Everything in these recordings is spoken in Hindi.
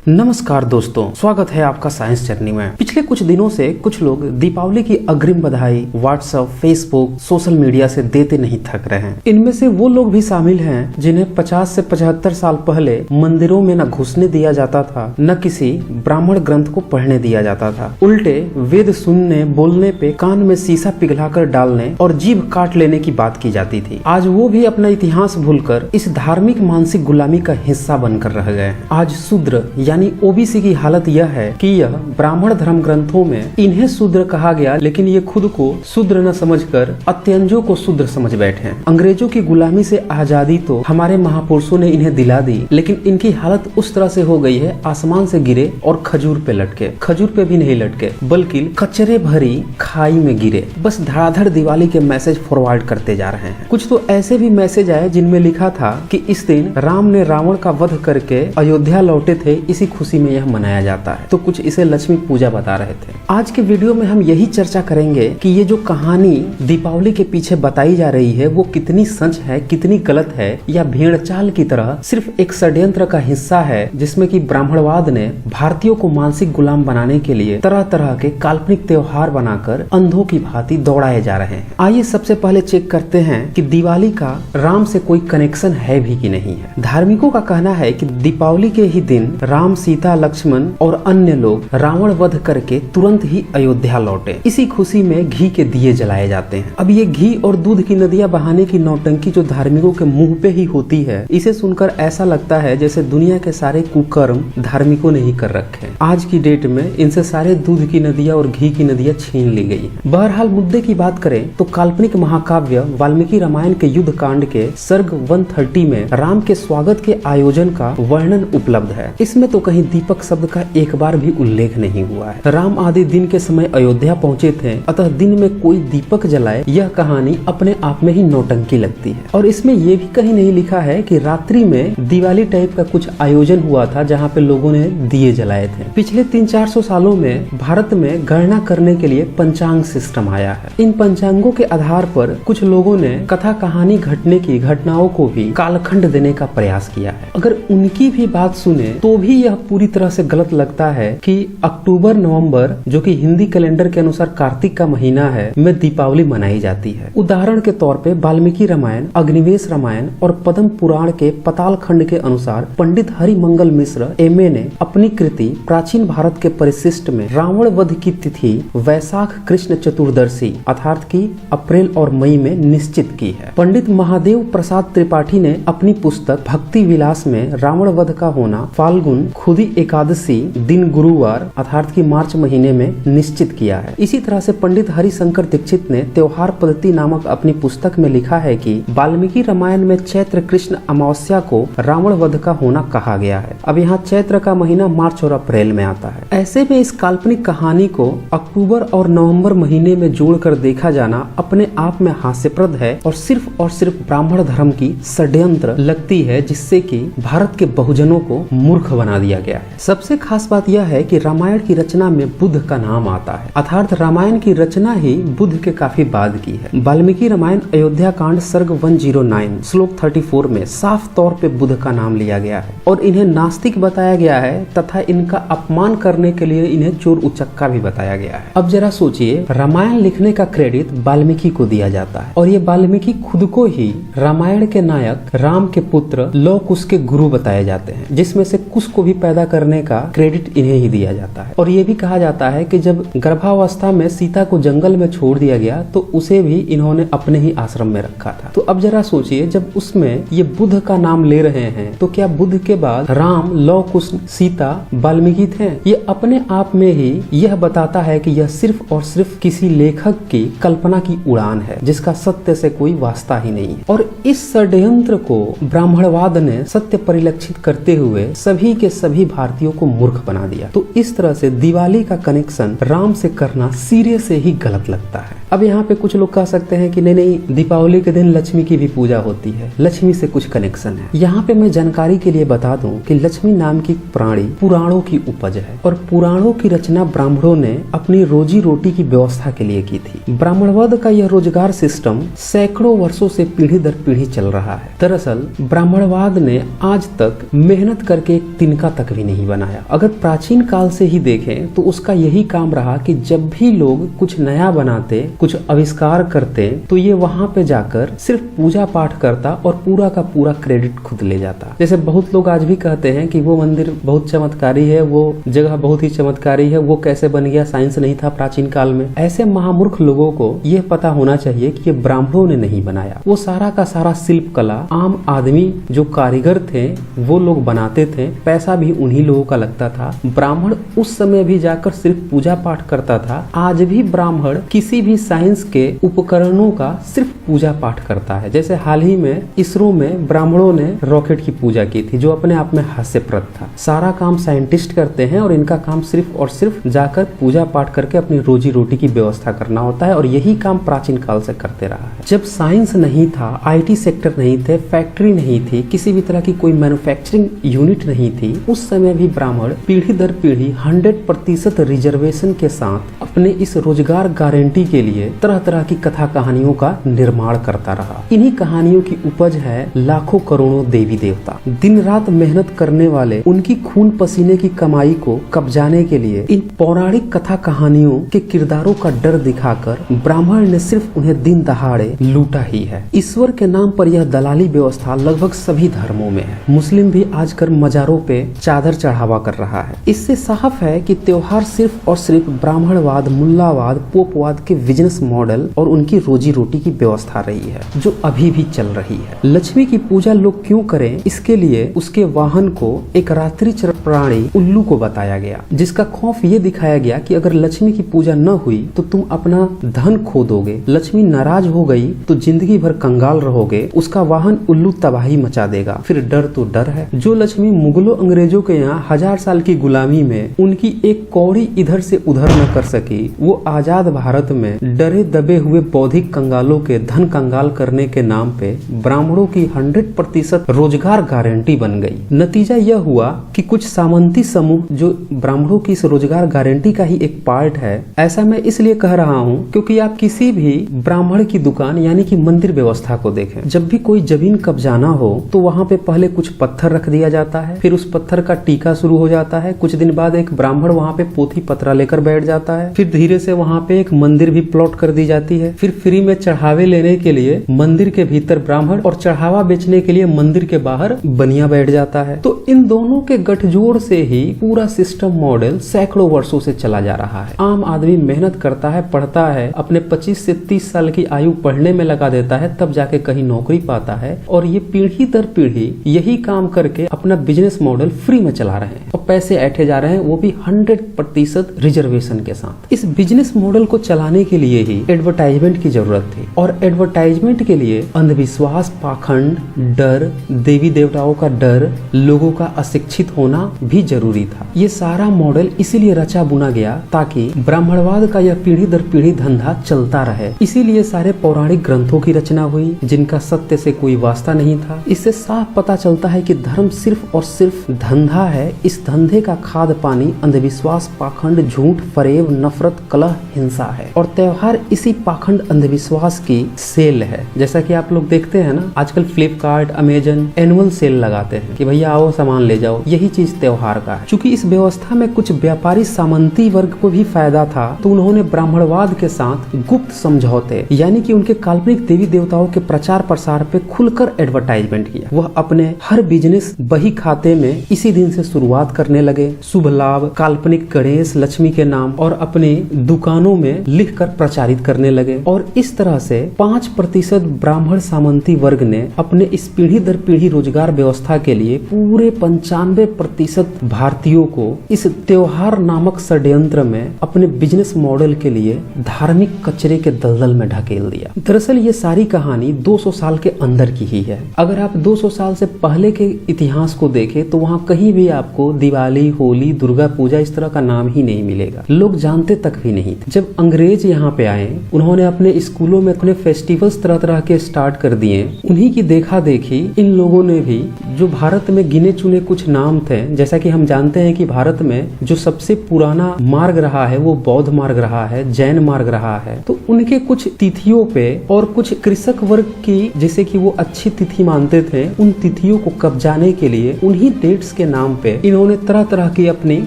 नमस्कार दोस्तों, स्वागत है आपका साइंस जर्नी में। पिछले कुछ दिनों से कुछ लोग दीपावली की अग्रिम बधाई व्हाट्सएप, फेसबुक, सोशल मीडिया से देते नहीं थक रहे हैं। इनमें से वो लोग भी शामिल हैं जिन्हें 50 से 75 साल पहले मंदिरों में न घुसने दिया जाता था, न किसी ब्राह्मण ग्रंथ को पढ़ने दिया जाता था। उल्टे वेद सुनने बोलने पे कान में शीशा पिघलाकर डालने और जीभ काट लेने की बात की जाती थी। आज वो भी अपना इतिहास भूलकर इस धार्मिक मानसिक गुलामी का हिस्सा बनकर रह गए हैं। आज शूद्र यानी ओबीसी की हालत यह है कि यह ब्राह्मण धर्म ग्रंथों में इन्हें शूद्र कहा गया, लेकिन ये खुद को शूद्र न समझकर अत्यंजों को शूद्र समझ बैठे हैं। अंग्रेजों की गुलामी से आजादी तो हमारे महापुरुषों ने इन्हें दिला दी, लेकिन इनकी हालत उस तरह से हो गई है, आसमान से गिरे और खजूर पे लटके। खजूर पे भी नहीं लटके बल्कि कचरे भरी खाई में गिरे। बस धड़ाधड़ दिवाली के मैसेज फॉरवर्ड करते जा रहे हैं। कुछ तो ऐसे भी मैसेज आए जिनमें लिखा था कि इस दिन राम ने रावण का वध करके अयोध्या लौटे थे, इसी खुशी में यह मनाया जाता है। तो कुछ इसे लक्ष्मी पूजा बता रहे थे। आज के वीडियो में हम यही चर्चा करेंगे कि ये जो कहानी दीपावली के पीछे बताई जा रही है वो कितनी सच है, कितनी गलत है, या भेड़ चाल की तरह सिर्फ एक षड्यंत्र का हिस्सा है जिसमें कि ब्राह्मणवाद ने भारतीयों को मानसिक गुलाम बनाने के लिए तरह तरह के काल्पनिक त्योहार बनाकर अंधों की भांति दौड़ाए जा रहे हैं। आइए सबसे पहले चेक करते हैं कि दिवाली का राम से कोई कनेक्शन है भी कि नहीं है। धार्मिकों का कहना है कि दीपावली के ही दिन राम, सीता, लक्ष्मण और अन्य लोग रावण वध करके तुरंत ही अयोध्या लौटे। इसी खुशी में घी के दिए जलाए जाते हैं। अब ये घी और दूध की नदियां बहाने की नौटंकी जो धार्मिकों के मुंह पे ही होती है, इसे सुनकर ऐसा लगता है जैसे दुनिया के सारे कुकर्म धार्मिकों ने ही कर रखे हैं। आज की डेट में इनसे सारे दूध की नदियां और घी की नदियां छीन ली गई है। बहरहाल मुद्दे की बात करें तो काल्पनिक महाकाव्य वाल्मीकि रामायण के युद्ध कांड के सर्ग 130 में राम के स्वागत के आयोजन का वर्णन उपलब्ध है। इसमें तो कहीं दीपक शब्द का एक बार भी उल्लेख नहीं हुआ है। राम आदि दिन के समय अयोध्या पहुंचे थे, अतः दिन में कोई दीपक जलाए, यह कहानी अपने आप में ही नौटंकी लगती है। और इसमें यह भी कहीं नहीं लिखा है कि रात्रि में दिवाली टाइप का कुछ आयोजन हुआ था जहाँ पे लोगों ने दिए जलाए थे। पिछले 300-400 सालों में भारत में गणना करने के लिए पंचांग सिस्टम आया है। इन पंचांगों के आधार पर कुछ लोगों ने कथा कहानी घटने की घटनाओं को भी कालखंड देने का प्रयास किया है। अगर उनकी भी बात सुने तो भी यह पूरी तरह से गलत लगता है कि अक्टूबर नवंबर, जो कि हिंदी कैलेंडर के अनुसार कार्तिक का महीना है, में दीपावली मनाई जाती है। उदाहरण के तौर पे वाल्मीकि रामायण, अग्निवेश रामायण और पद्म पुराण के पाताल खंड के अनुसार पंडित हरिमंगल मिश्र एमए ने अपनी कृति प्राचीन भारत के परिशिष्ट में रावण वध की तिथि वैशाख कृष्ण चतुर्दशी अर्थात की अप्रैल और मई में निश्चित की है। पंडित महादेव प्रसाद त्रिपाठी ने अपनी पुस्तक भक्ति विलास में रावण वध का होना फाल्गुन खुदी एकादशी दिन गुरुवार अर्थात की मार्च महीने में निश्चित किया है। इसी तरह से पंडित हरिशंकर दीक्षित ने त्योहार पद्धति नामक अपनी पुस्तक में लिखा है कि वाल्मीकि रामायण में चैत्र कृष्ण अमावस्या को रावण वध का होना कहा गया है। अब यहाँ चैत्र का महीना मार्च और अप्रैल में आता है। ऐसे में इस काल्पनिक कहानी को अक्टूबर और नवंबर महीने में जोड़कर देखा जाना अपने आप में हास्यप्रद है और सिर्फ ब्राह्मण धर्म की षड्यंत्र लगती है, जिससे कि भारत के बहुजनों को मूर्ख बना दिया गया है। सबसे खास बात यह है कि रामायण की रचना में बुद्ध का नाम आता है, अर्थात रामायण की रचना ही बुद्ध के काफी बाद की है। वाल्मीकि रामायण अयोध्या कांड सर्ग 109 श्लोक 34 में साफ तौर पे बुद्ध का नाम लिया गया है और इन्हें नास्तिक बताया गया है तथा इनका अपमान करने के लिए इन्हें चोर उचक्का भी बताया गया है। अब जरा सोचिए, रामायण लिखने का क्रेडिट वाल्मीकि को दिया जाता है और ये वाल्मीकि खुद को ही रामायण के नायक राम के पुत्र लौ कुश के गुरु बताए जाते हैं, जिसमें से कुश को भी पैदा करने का क्रेडिट इन्हें ही दिया जाता है। और ये भी कहा जाता है कि जब गर्भावस्था में सीता को जंगल में छोड़ दिया गया तो उसे भी इन्होंने अपने ही आश्रम में रखा था। तो अब जरा सोचिए, जब उसमें ये बुद्ध का नाम ले रहे हैं तो क्या बुद्ध के बाद राम, लौ कुश, सीता, वाल्मीकि थे? ये अपने आप में ही यह बताता है कि यह सिर्फ और सिर्फ किसी लेखक की कल्पना की उड़ान है जिसका सत्य से कोई वास्ता ही नहीं है। और इस षड्यंत्र को ब्राह्मणवाद ने सत्य परिलक्षित करते हुए सभी के सभी भारतीयों को मूर्ख बना दिया। तो इस तरह से दिवाली का कनेक्शन राम से करना सिरे से ही गलत लगता है। अब यहाँ पे कुछ लोग कह सकते हैं कि नहीं, दीपावली के दिन लक्ष्मी की भी पूजा होती है, लक्ष्मी से कुछ कनेक्शन है। यहाँ पे मैं जानकारी के लिए बता दूं कि लक्ष्मी नाम की प्राणी पुराणों की उपज है और पुराणों की रचना ब्राह्मणों ने अपनी रोजी रोटी की व्यवस्था के लिए की थी। ब्राह्मणवाद का यह रोजगार सिस्टम सैकड़ों वर्षों से पीढ़ी दर पीढ़ी चल रहा है। दरअसल ब्राह्मणवाद ने आज तक मेहनत करके एक तिनका तक भी नहीं बनाया। अगर प्राचीन काल से ही देखें तो उसका यही काम रहा कि जब भी लोग कुछ नया बनाते, कुछ आविष्कार करते, तो ये वहां पे जाकर सिर्फ पूजा पाठ करता और पूरा का पूरा क्रेडिट खुद ले जाता। जैसे बहुत लोग आज भी कहते हैं कि वो मंदिर बहुत चमत्कारी है, वो जगह बहुत ही चमत्कारी है, वो कैसे बन गया, साइंस नहीं था प्राचीन काल में। ऐसे महामूर्ख लोगों को यह पता होना चाहिए कि ये ब्राह्मणों ने नहीं बनाया। वो सारा का सारा शिल्प कला आम आदमी जो कारीगर थे वो लोग बनाते थे, पैसा भी उन्हीं लोगों का लगता था। ब्राह्मण उस समय भी जाकर सिर्फ पूजा पाठ करता था। आज भी ब्राह्मण किसी भी साइंस के उपकरणों का सिर्फ पूजा पाठ करता है। जैसे हाल ही में इसरो में ब्राह्मणों ने रॉकेट की पूजा की थी, जो अपने आप में हास्यप्रद था। सारा काम साइंटिस्ट करते हैं और इनका काम सिर्फ और सिर्फ जाकर पूजा पाठ करके अपनी रोजी रोटी की व्यवस्था करना होता है, और यही काम प्राचीन काल से करते रहा है। जब साइंस नहीं था, IT सेक्टर नहीं थे, फैक्ट्री नहीं थी, किसी भी तरह की कोई मैन्युफैक्चरिंग यूनिट नहीं थी, उस समय भी ब्राह्मण पीढ़ी दर पीढ़ी 100% रिजर्वेशन के साथ अपने इस रोजगार गारंटी के लिए तरह तरह की कथा कहानियों का निर्माण करता रहा। इन्हीं कहानियों की उपज है लाखों करोड़ों देवी देवता। दिन रात मेहनत करने वाले उनकी खून पसीने की कमाई को कब्जाने के लिए इन पौराणिक कथा कहानियों के किरदारों का डर दिखाकर ब्राह्मण ने सिर्फ उन्हें दिन दहाड़े लूटा ही है। ईश्वर के नाम पर यह दलाली व्यवस्था लगभग सभी धर्मों में है। मुस्लिम भी आजकल मजारों पे चादर चढ़ावा कर रहा है। इससे साफ है कि त्योहार सिर्फ और सिर्फ ब्राह्मणवाद, मुल्लावाद, पोपवाद के बिजनेस मॉडल और उनकी रोजी रोटी की व्यवस्था रही है, जो अभी भी चल रही है। लक्ष्मी की पूजा लोग क्यों करें, इसके लिए उसके वाहन को एक रात्रिचर प्राणी उल्लू को बताया गया, जिसका खौफ ये दिखाया गया कि अगर लक्ष्मी की पूजा न हुई तो तुम अपना धन खो दोगे, लक्ष्मी नाराज हो गई तो जिंदगी भर कंगाल रहोगे, उसका वाहन उल्लू तबाही मचा देगा। फिर डर तो डर है। जो लक्ष्मी मुगलों अंग्रेजों के यहाँ 1000 साल की गुलामी में उनकी एक कौड़ी इधर से उधर न कर सकी, वो आजाद भारत में डरे दबे हुए बौद्धिक कंगालों के धन कंगाल करने के नाम पे ब्राह्मणों की 100% रोजगार गारंटी बन गई। नतीजा यह हुआ कि कुछ सामंती समूह जो ब्राह्मणों की इस रोजगार गारंटी का ही एक पार्ट है। ऐसा मैं इसलिए कह रहा हूँ क्योंकि आप किसी भी ब्राह्मण की दुकान यानी कि मंदिर व्यवस्था को देखें, जब भी कोई जमीन कब्जाना हो तो वहाँ पे पहले कुछ पत्थर रख दिया जाता है, फिर उस पत्थर का टीका शुरू हो जाता है। कुछ दिन बाद एक ब्राह्मण वहाँ पे पोथी पत्रा लेकर बैठ जाता है, फिर धीरे से वहाँ पे एक मंदिर भी प्लॉट कर दी जाती है। फिर फ्री में चढ़ावे लेने के लिए मंदिर के भीतर ब्राह्मण और चढ़ावा बेचने के लिए मंदिर के बाहर बनिया बैठ जाता है। तो इन दोनों के गठजोड़ से ही पूरा सिस्टम मॉडल सैकड़ों वर्षों से चला जा रहा है। आम आदमी मेहनत करता है, पढ़ता है, अपने 25 से 30 साल की आयु पढ़ने में लगा देता है, तब जाके कहीं नौकरी पाता है, और ये पीढ़ी दर पीढ़ी यही काम करके अपना बिजनेस मॉडल फ्री में चला रहे हैं और पैसे ऐंठे जा रहे हैं, वो भी 100% रिजर्वेशन के साथ। इस बिजनेस मॉडल को चलाने के लिए ही एडवर्टाइजमेंट की जरूरत थी, और एडवर्टाइजमेंट के लिए अंधविश्वास, पाखंड, डर, देवी देवताओं का डर, लोगों का अशिक्षित होना भी जरूरी था। ये सारा मॉडल इसीलिए रचा बुना गया ताकि ब्राह्मणवाद का यह पीढ़ी दर पीढ़ी धंधा चलता रहे। इसीलिए सारे पौराणिक ग्रंथों की रचना हुई जिनका सत्य से कोई वास्ता नहीं था। इससे साफ पता चलता है कि धर्म सिर्फ और सिर्फ धंधा है। इस धंधे का खाद पानी अंधविश्वास, पाखंड, झूठ, फरेब, नफरत, कलह, हिंसा है, और त्योहार इसी पाखंड अंधविश्वास की सेल है। जैसा कि आप लोग देखते हैं ना, आजकल फ्लिपकार्ट, अमेजन एनुअल सेल लगाते हैं कि भैया आओ सामान ले जाओ। यही चीज त्योहार का है। चूंकि इस व्यवस्था में कुछ व्यापारी सामंती वर्ग को भी फायदा था, तो उन्होंने ब्राह्मणवाद के साथ गुप्त समझौते यानी कि उनके काल्पनिक देवी देवताओं के प्रचार प्रसार पे खुलकर एडवर्टाइजमेंट किया। वह अपने हर बिजनेस बही खाते में इसी दिन से शुरुआत करने लगे। शुभ लाभ, काल्पनिक गणेश, लक्ष्मी के नाम और अपनी दुकानों में लिखकर प्रचारित करने लगे, और इस तरह से 5% ब्राह्मण सामंती वर्ग ने अपने इस पीढ़ी दर पीढ़ी रोजगार व्यवस्था के लिए पूरे 95% भारतीयों को इस त्योहार नामक षड्यंत्र में अपने बिजनेस मॉडल के लिए धार्मिक कचरे के दलदल में ढकेल दिया। दरअसल ये सारी कहानी 200 साल के अंदर की ही है। अगर आप 200 साल से पहले के इतिहास को देखें तो वहाँ कहीं भी आपको दिवाली, होली, दुर्गा पूजा इस तरह का नाम ही नहीं मिलेगा। लोग जानते तक भी नहीं थे। जब अंग्रेज यहाँ पे आए, उन्होंने अपने स्कूलों में अपने फेस्टिवल्स तरह तरह के स्टार्ट कर दिए। उन्हीं की देखा देखी इन लोगों ने भी, जो भारत में गिने चुने कुछ नाम थे, जैसा कि हम जानते हैं कि भारत में जो सबसे पुराना मार्ग रहा है वो बौद्ध मार्ग रहा है, जैन मार्ग रहा है, तो उनके कुछ तिथियों पे और कुछ कृषक वर्ग की जैसे कि वो अच्छी तिथि मानते थे, उन तिथियों को कब्जाने के लिए उन्हीं डेट्स के नाम पे इन्होंने तरह तरह की अपनी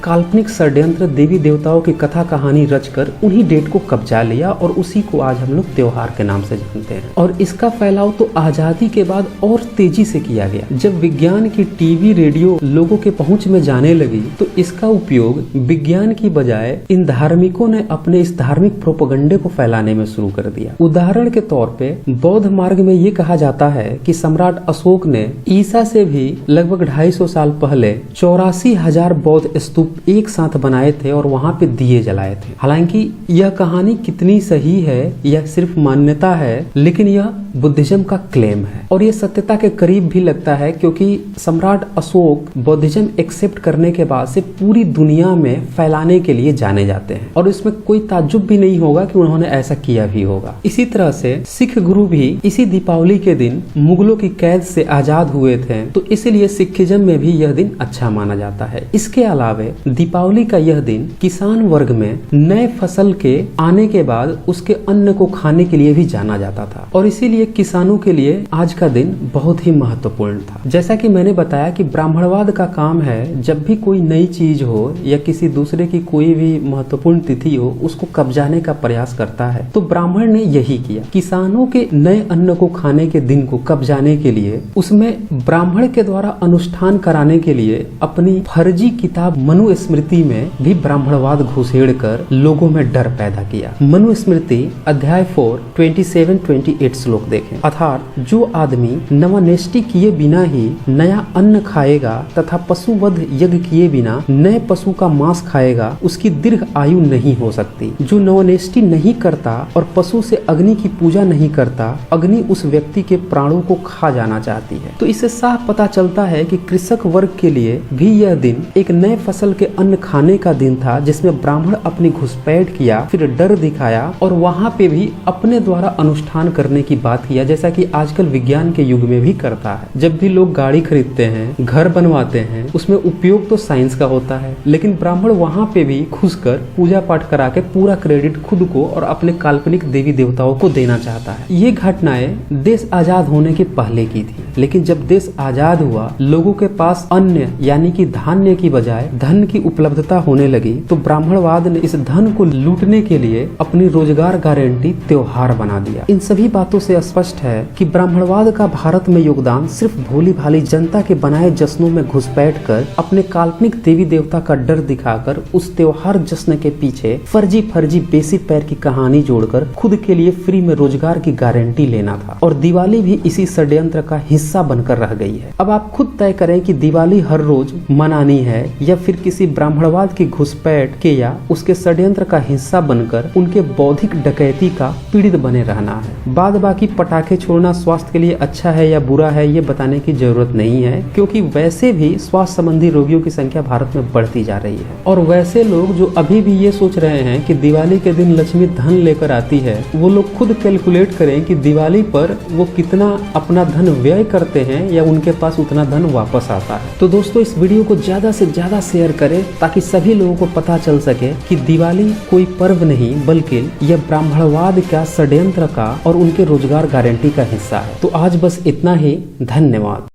काल्पनिक षड्यंत्र देवी देवताओं की कथा कहानी रचकर उन्हीं डेट को कब्जा लिया और उसी को आज हम लोग त्योहार के नाम से जानते हैं। और इसका फैलाव तो आजादी के बाद और तेजी से किया गया। जब विज्ञान की टीवी रेडियो लोगों के पहुंच में जाने लगी तो इसका उपयोग विज्ञान की बजाय इन धार्मिकों ने अपने इस धार्मिक प्रोपेगेंडे को फैलाने में शुरू कर दिया। उदाहरण के तौर पे बौद्ध मार्ग में ये कहा जाता है कि सम्राट अशोक ने ईसा से भी लगभग 250 साल पहले 84,000 बौद्ध स्तूप एक साथ बनाए थे और वहां पे दिए जलाए थे। हालांकि यह कहानी कितनी सही है यह सिर्फ मान्यता है, लेकिन यह बुद्धिज्म का क्लेम है और ये सत्यता के करीब भी लगता है, क्योंकि सम्राट अशोक बुद्धिज्म एक्सेप्ट करने के बाद से पूरी दुनिया में फैलाने के लिए जाने जाते हैं और इसमें कोई ताज्जुब भी नहीं होगा कि उन्होंने ऐसा किया भी होगा। इसी तरह से सिख गुरु भी इसी दीपावली के दिन मुगलों की कैद से आजाद हुए थे, तो इसलिए सिखिज्म में भी यह दिन अच्छा माना जाता है। इसके अलावे दीपावली का यह दिन किसान वर्ग में नए फसल के आने के बाद उसके अन्न को खाने के लिए भी जाना जाता था और इसीलिए किसानों के लिए आज का दिन बहुत ही महत्वपूर्ण था। जैसा कि मैंने बताया कि ब्राह्मणवाद का काम है जब भी कोई नई चीज हो या किसी दूसरे की कोई भी महत्वपूर्ण तिथि हो उसको कब्जाने का प्रयास करता है, तो ब्राह्मण ने यही किया। किसानों के नए अन्न को खाने के दिन को कब्जाने के लिए उसमें ब्राह्मण के द्वारा अनुष्ठान कराने के लिए अपनी फर्जी किताब मनुस्मृति में भी ब्राह्मणवाद घुसेड़ कर लोगों में डर पैदा किया। मनुस्मृति अध्याय 4 27-28 श्लोक देखें। अर्थात जो आदमी नवनेष्टि किए बिना ही नया अन्न खाएगा तथा पशु वध यज्ञ किए बिना नए पशु का मांस खाएगा उसकी दीर्घ आयु नहीं हो सकती। जो नवनेष्टि नहीं करता और पशु से अग्नि की पूजा नहीं करता, अग्नि उस व्यक्ति के प्राणों को खा जाना चाहती है। तो इससे साफ पता चलता है कि कृषक वर्ग के लिए भी यह दिन एक नए फसल के अन्न खाने का दिन था, जिसमें ब्राह्मण अपनी घुसपैठ किया, फिर डर दिखाया और वहां पे भी अपने द्वारा अनुष्ठान करने की बात किया, जैसा कि आजकल विज्ञान के युग में भी करता है। जब भी लोग गाड़ी खरीदते हैं, घर बनवाते हैं, उसमें उपयोग तो साइंस का होता है, लेकिन ब्राह्मण वहां पे भी घुसकर पूजा पाठ करा के पूरा क्रेडिट खुद को और अपने काल्पनिक देवी देवताओं को देना चाहता है। ये घटनाएं देश आजाद होने के पहले की थी, लेकिन जब देश आजाद हुआ, लोगों के पास अन्न यानी कि धान्य की बजाय धन की उपलब्धता होने लगी, तो ब्राह्मणवाद ने इस धन को लूटने के लिए अपनी रोजगार गारंटी त्योहार बना दिया। इन सभी बातों से स्पष्ट है कि ब्राह्मणवाद का भारत में योगदान सिर्फ भोली भाली जनता के बनाए जश्नों में घुसपैठ कर अपने काल्पनिक देवी देवता का डर दिखाकर उस त्योहार जश्न के पीछे फर्जी बेसी पैर की कहानी जोड़कर खुद के लिए फ्री में रोजगार की गारंटी लेना था। और दिवाली भी इसी षड्यंत्र का हिस्सा बनकर रह गई है। अब आप खुद तय करें कि दिवाली हर रोज मनानी है या फिर किसी ब्राह्मणवाद की घुसपैठ के या उसके षड्यंत्र का हिस्सा बनकर उनके बौद्धिक डकैती का पीड़ित बने रहना है। बाद बाकी पटाखे छोड़ना स्वास्थ्य के लिए अच्छा है या बुरा है ये बताने की जरूरत नहीं है, क्योंकि वैसे भी स्वास्थ्य संबंधी रोगियों की संख्या भारत में बढ़ती जा रही है। और वैसे लोग जो अभी भी ये सोच रहे हैं कि दिवाली के दिन लक्ष्मी धन लेकर आती है, वो लोग खुद कैलकुलेट करें कि दिवाली पर वो कितना अपना धन व्यय करते हैं या उनके पास उतना धन वापस आता है। तो दोस्तों, इस वीडियो को ज्यादा से ज्यादा शेयर करें ताकि सभी लोगों को पता चल सके कि दिवाली कोई पर्व नहीं बल्कि यह ब्राह्मणवाद का षड्यंत्र का और उनके रोजगार गारंटी का हिस्सा है। तो आज बस इतना ही। धन्यवाद।